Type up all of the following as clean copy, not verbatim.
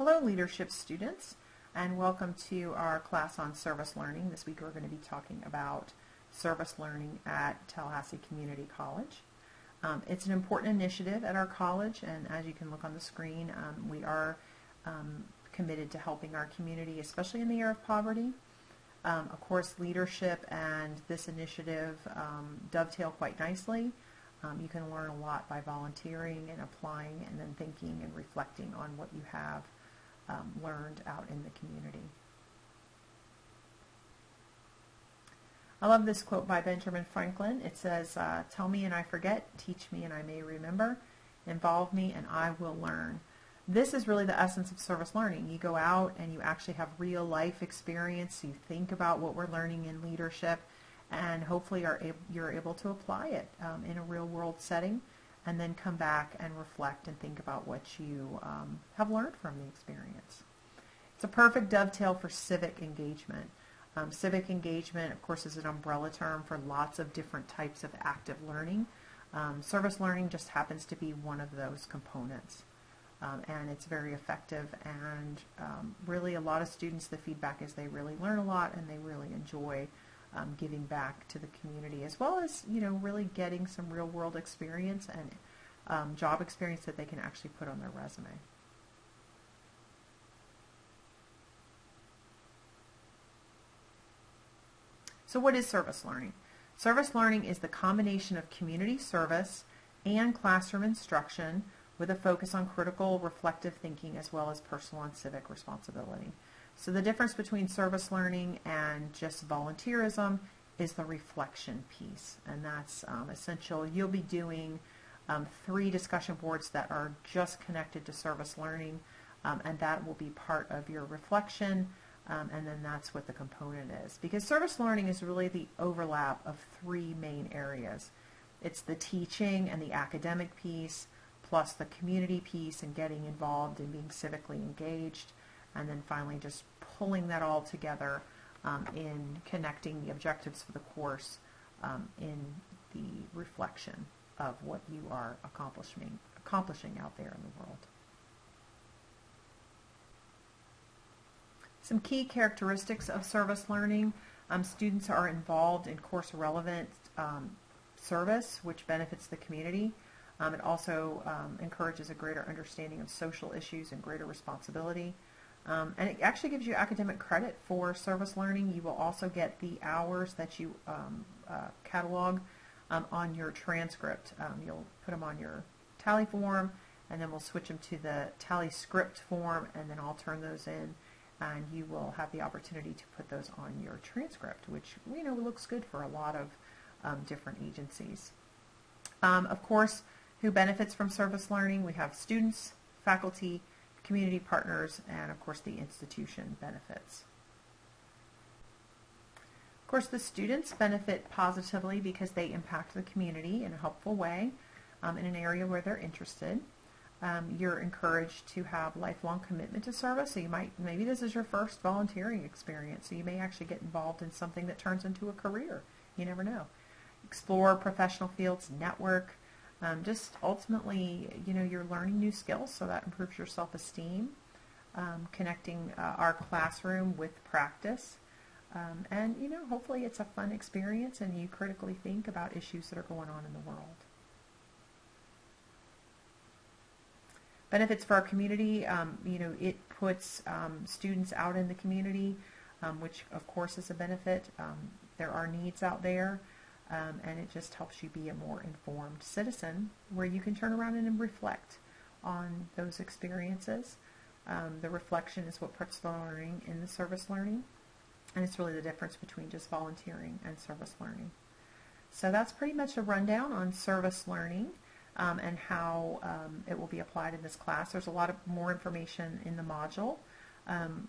Hello leadership students, and welcome to our class on service learning. This week we're going to be talking about service learning at Tallahassee Community College. It's an important initiative at our college, and as you can look on the screen, we are committed to helping our community, especially in the era of poverty. Of course, leadership and this initiative dovetail quite nicely. You can learn a lot by volunteering and applying and then thinking and reflecting on what you have learned out in the community. I love this quote by Benjamin Franklin. It says, "Tell me and I forget, teach me and I may remember, involve me and I will learn." This is really the essence of service learning. You go out and you actually have real life experience. You think about what we're learning in leadership, and hopefully you're able to apply it in a real world setting, and then come back and reflect and think about what you have learned from the experience. It's a perfect dovetail for civic engagement. Civic engagement, of course, is an umbrella term for lots of different types of active learning. Service learning just happens to be one of those components. And it's very effective, and really a lot of students, the feedback is they really learn a lot and they really enjoy giving back to the community, as well as really getting some real world experience and job experience that they can actually put on their resume. So what is service learning? Service learning is the combination of community service and classroom instruction with a focus on critical reflective thinking as well as personal and civic responsibility. So the difference between service learning and just volunteerism is the reflection piece, and that's essential. You'll be doing 3 discussion boards that are just connected to service learning, and that will be part of your reflection, and then that's what the component is. Because service learning is really the overlap of 3 main areas. It's the teaching and the academic piece, plus the community piece and getting involved and being civically engaged, and then finally just pulling that all together in connecting the objectives for the course in the reflection of what you are accomplishing out there in the world. Some key characteristics of service learning. Students are involved in course relevant service, which benefits the community. It also encourages a greater understanding of social issues and greater responsibility. And it actually gives you academic credit for service learning. You will also get the hours that you catalog on your transcript. You'll put them on your tally form, and then we'll switch them to the tally script form, and then I'll turn those in, and you will have the opportunity to put those on your transcript, which looks good for a lot of different agencies. Of course, who benefits from service learning? We have students, faculty, community partners, and of course the institution benefits. Of course, the students benefit positively because they impact the community in a helpful way in an area where they're interested. You're encouraged to have lifelong commitment to service, so maybe this is your first volunteering experience, so you may actually get involved in something that turns into a career. You never know. Explore professional fields, network. Just ultimately, you're learning new skills, so that improves your self-esteem, connecting our classroom with practice, and hopefully it's a fun experience and you critically think about issues that are going on in the world. Benefits for our community, it puts students out in the community, which of course is a benefit. There are needs out there. And it just helps you be a more informed citizen, where you can turn around and reflect on those experiences. The reflection is what puts the learning in the service learning, and it's really the difference between just volunteering and service learning. So that's pretty much a rundown on service learning and how it will be applied in this class. There's a lot of more information in the module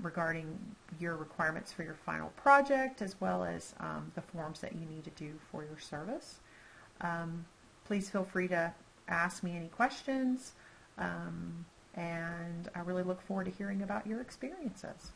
regarding your requirements for your final project, as well as the forms that you need to do for your service. Please feel free to ask me any questions, and I really look forward to hearing about your experiences.